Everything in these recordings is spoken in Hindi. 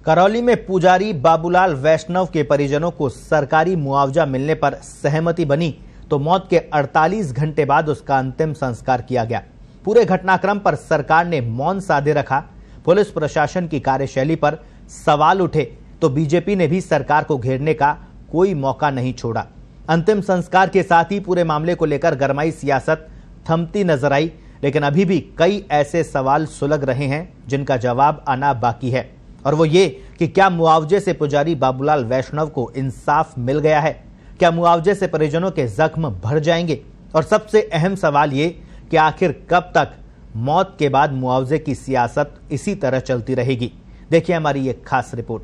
करौली में पुजारी बाबूलाल वैष्णव के परिजनों को सरकारी मुआवजा मिलने पर सहमति बनी तो मौत के 48 घंटे बाद उसका अंतिम संस्कार किया गया। पूरे घटनाक्रम पर सरकार ने मौन साधे रखा। पुलिस प्रशासन की कार्यशैली पर सवाल उठे तो बीजेपी ने भी सरकार को घेरने का कोई मौका नहीं छोड़ा। अंतिम संस्कार के साथ ही पूरे मामले को लेकर गरमाई सियासत थमती नजर आई, लेकिन अभी भी कई ऐसे सवाल सुलग रहे हैं जिनका जवाब आना बाकी है, और वो ये कि क्या मुआवजे से पुजारी बाबूलाल वैष्णव को इंसाफ मिल गया है? क्या मुआवजे से परिजनों के जख्म भर जाएंगे? और सबसे अहम सवाल ये कि आखिर कब तक मौत के बाद मुआवजे की सियासत इसी तरह चलती रहेगी? देखिए हमारी ये खास रिपोर्ट।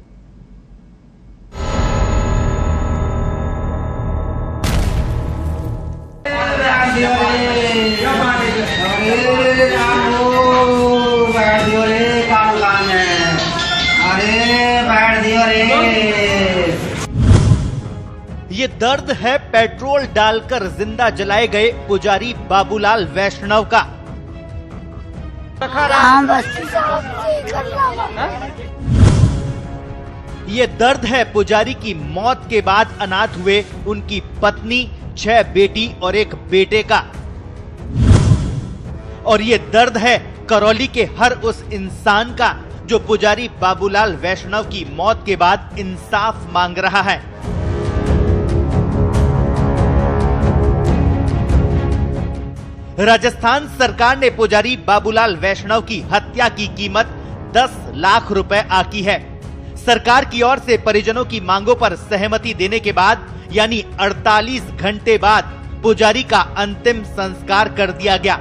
ये दर्द है पेट्रोल डालकर जिंदा जलाए गए पुजारी बाबूलाल वैष्णव का। ये दर्द है पुजारी की मौत के बाद अनाथ हुए उनकी पत्नी, 6 बेटी और 1 बेटे का। और ये दर्द है करौली के हर उस इंसान का जो पुजारी बाबूलाल वैष्णव की मौत के बाद इंसाफ मांग रहा है। राजस्थान सरकार ने पुजारी बाबूलाल वैष्णव की हत्या की कीमत 10 लाख रुपए आकी है। सरकार की ओर से परिजनों की मांगों पर सहमति देने के बाद यानी 48 घंटे बाद पुजारी का अंतिम संस्कार कर दिया गया।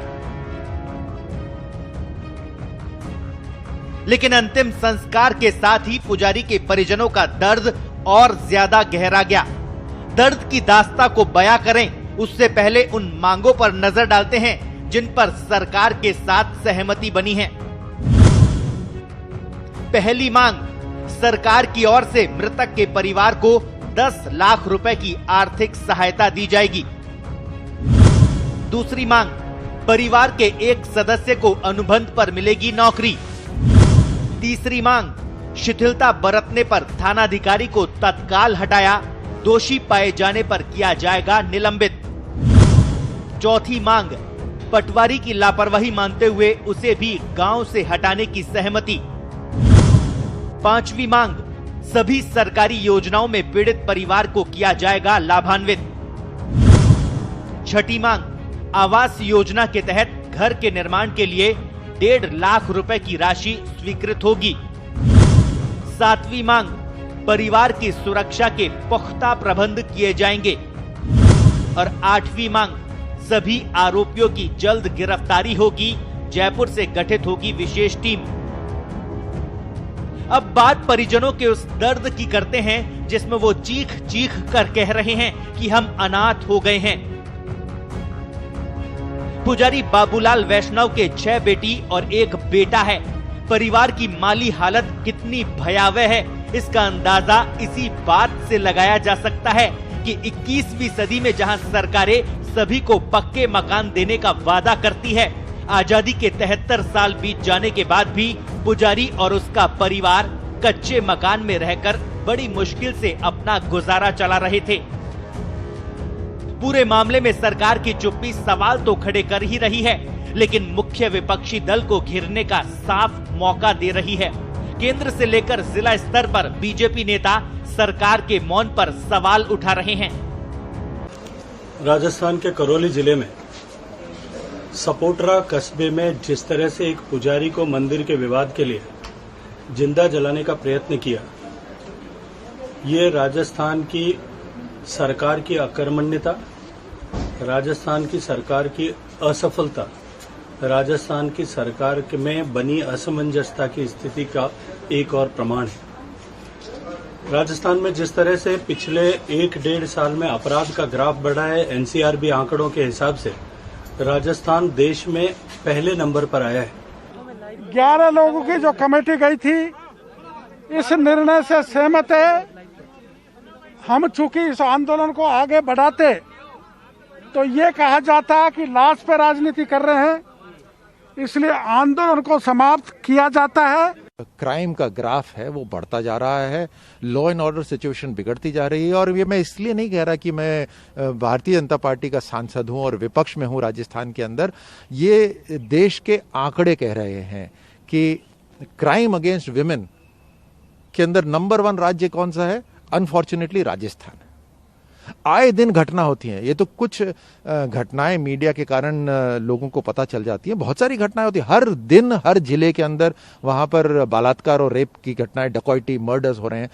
लेकिन अंतिम संस्कार के साथ ही पुजारी के परिजनों का दर्द और ज्यादा गहरा गया। दर्द की दास्तां को बयां करें उससे पहले उन मांगों पर नजर डालते हैं जिन पर सरकार के साथ सहमति बनी है। पहली मांग, सरकार की ओर से मृतक के परिवार को 10 लाख रुपए की आर्थिक सहायता दी जाएगी। दूसरी मांग, परिवार के एक सदस्य को अनुबंध पर मिलेगी नौकरी। तीसरी मांग, शिथिलता बरतने पर थानाधिकारी को तत्काल हटाया, दोषी पाए जाने पर किया जाएगा निलंबित। चौथी मांग, पटवारी की लापरवाही मानते हुए उसे भी गांव से हटाने की सहमति। पांचवी मांग, सभी सरकारी योजनाओं में पीड़ित परिवार को किया जाएगा लाभान्वित। छठी मांग, आवास योजना के तहत घर के निर्माण के लिए 1.5 लाख रुपए की राशि स्वीकृत होगी। सातवीं मांग, परिवार की सुरक्षा के पुख्ता प्रबंध किए जाएंगे। और आठवीं मांग, सभी आरोपियों की जल्द गिरफ्तारी होगी, जयपुर से गठित होगी विशेष टीम। अब बात परिजनों के उस दर्द की करते हैं जिसमें वो चीख चीख कर कह रहे हैं कि हम अनाथ हो गए हैं। पुजारी बाबूलाल वैष्णव के 6 बेटी और 1 बेटा है। परिवार की माली हालत कितनी भयावह है इसका अंदाजा इसी बात से लगाया जा सकता है कि 21वीं सदी में जहां सरकारें सभी को पक्के मकान देने का वादा करती है, आजादी के 73 साल बीत जाने के बाद भी पुजारी और उसका परिवार कच्चे मकान में रहकर बड़ी मुश्किल से अपना गुजारा चला रहे थे। पूरे मामले में सरकार की चुप्पी सवाल तो खड़े कर ही रही है, लेकिन मुख्य विपक्षी दल को घेरने का साफ मौका दे रही है। केंद्र से लेकर जिला स्तर पर बीजेपी नेता सरकार के मौन पर सवाल उठा रहे हैं। राजस्थान के करौली जिले में सपोटरा कस्बे में जिस तरह से एक पुजारी को मंदिर के विवाद के लिए जिंदा जलाने का प्रयत्न किया, ये राजस्थान की सरकार की अकर्मण्यता, राजस्थान की सरकार की असफलता, राजस्थान की सरकार में बनी असमंजसता की स्थिति का एक और प्रमाण है। राजस्थान में जिस तरह से पिछले 1-1.5 साल में अपराध का ग्राफ बढ़ा है, एनसीआरबी आंकड़ों के हिसाब से राजस्थान देश में पहले नंबर पर आया है। 11 लोगों की जो कमेटी गई थी इस निर्णय से सहमत है। हम चूंकि इस आंदोलन को आगे बढ़ाते तो ये कहा जाता कि लाश पे राजनीति कर रहे हैं, इसलिए आंदोलन को समाप्त किया जाता है। क्राइम का ग्राफ है वो बढ़ता जा रहा है, लॉ एंड ऑर्डर सिचुएशन बिगड़ती जा रही है। और ये मैं इसलिए नहीं कह रहा कि मैं भारतीय जनता पार्टी का सांसद हूं और विपक्ष में हूं राजस्थान के अंदर। ये देश के आंकड़े कह रहे हैं कि क्राइम अगेंस्ट विमेन के अंदर नंबर 1 राज्य कौन सा है? अनफॉर्चुनेटली राजस्थान। आए दिन घटना होती हैं। ये तो कुछ घटनाएं मीडिया के कारण लोगों को पता चल जाती हैं, बहुत सारी घटनाएं होती हैं हर दिन, हर जिले के अंदर वहां पर बलात्कार और रेप की घटनाएं, डकैती, मर्डर्स हो रहे हैं।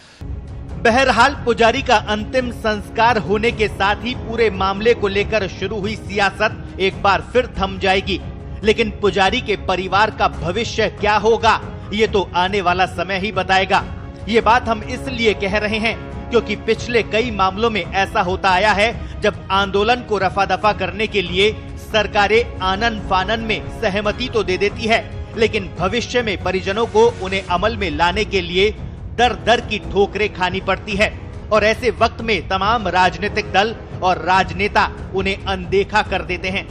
बहरहाल पुजारी का अंतिम संस्कार होने के साथ ही पूरे मामले को लेकर शुरू हुई सियासत एक बार फिर थम जाएगी। लेकिन पुजारी के परिवार का भविष्य क्या होगा, ये तो आने वाला समय ही बताएगा। ये बात हम इसलिए कह रहे हैं क्योंकि पिछले कई मामलों में ऐसा होता आया है जब आंदोलन को रफा दफा करने के लिए सरकारें आनन फानन में सहमति तो दे देती है, लेकिन भविष्य में परिजनों को उन्हें अमल में लाने के लिए दर दर की ठोकरें खानी पड़ती है। और ऐसे वक्त में तमाम राजनीतिक दल और राजनेता उन्हें अनदेखा कर देते हैं।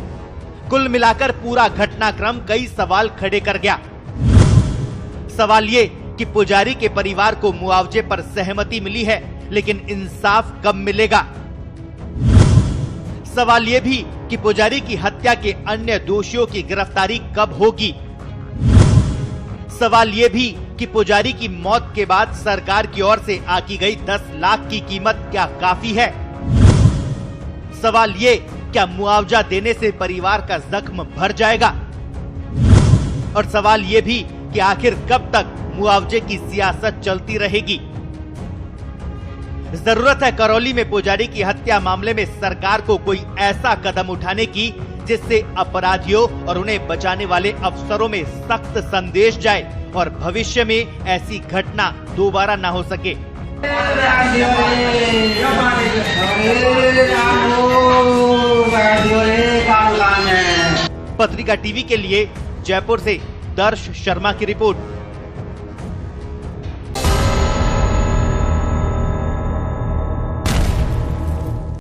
कुल मिलाकर पूरा घटनाक्रम कई सवाल खड़े कर गया। सवाल ये कि पुजारी के परिवार को मुआवजे पर सहमति मिली है, लेकिन इंसाफ कब मिलेगा? सवाल यह भी कि पुजारी की हत्या के अन्य दोषियों की गिरफ्तारी कब होगी? सवाल यह भी कि पुजारी की मौत के बाद सरकार की ओर से आकी गई 10 लाख की कीमत क्या काफी है? सवाल ये, क्या मुआवजा देने से परिवार का जख्म भर जाएगा? और सवाल ये भी कि आखिर कब तक मुआवजे की सियासत चलती रहेगी? जरूरत है करौली में पुजारी की हत्या मामले में सरकार को कोई ऐसा कदम उठाने की जिससे अपराधियों और उन्हें बचाने वाले अफसरों में सख्त संदेश जाए और भविष्य में ऐसी घटना दोबारा न हो सके। पत्रिका टीवी के लिए जयपुर से दर्श शर्मा की रिपोर्ट।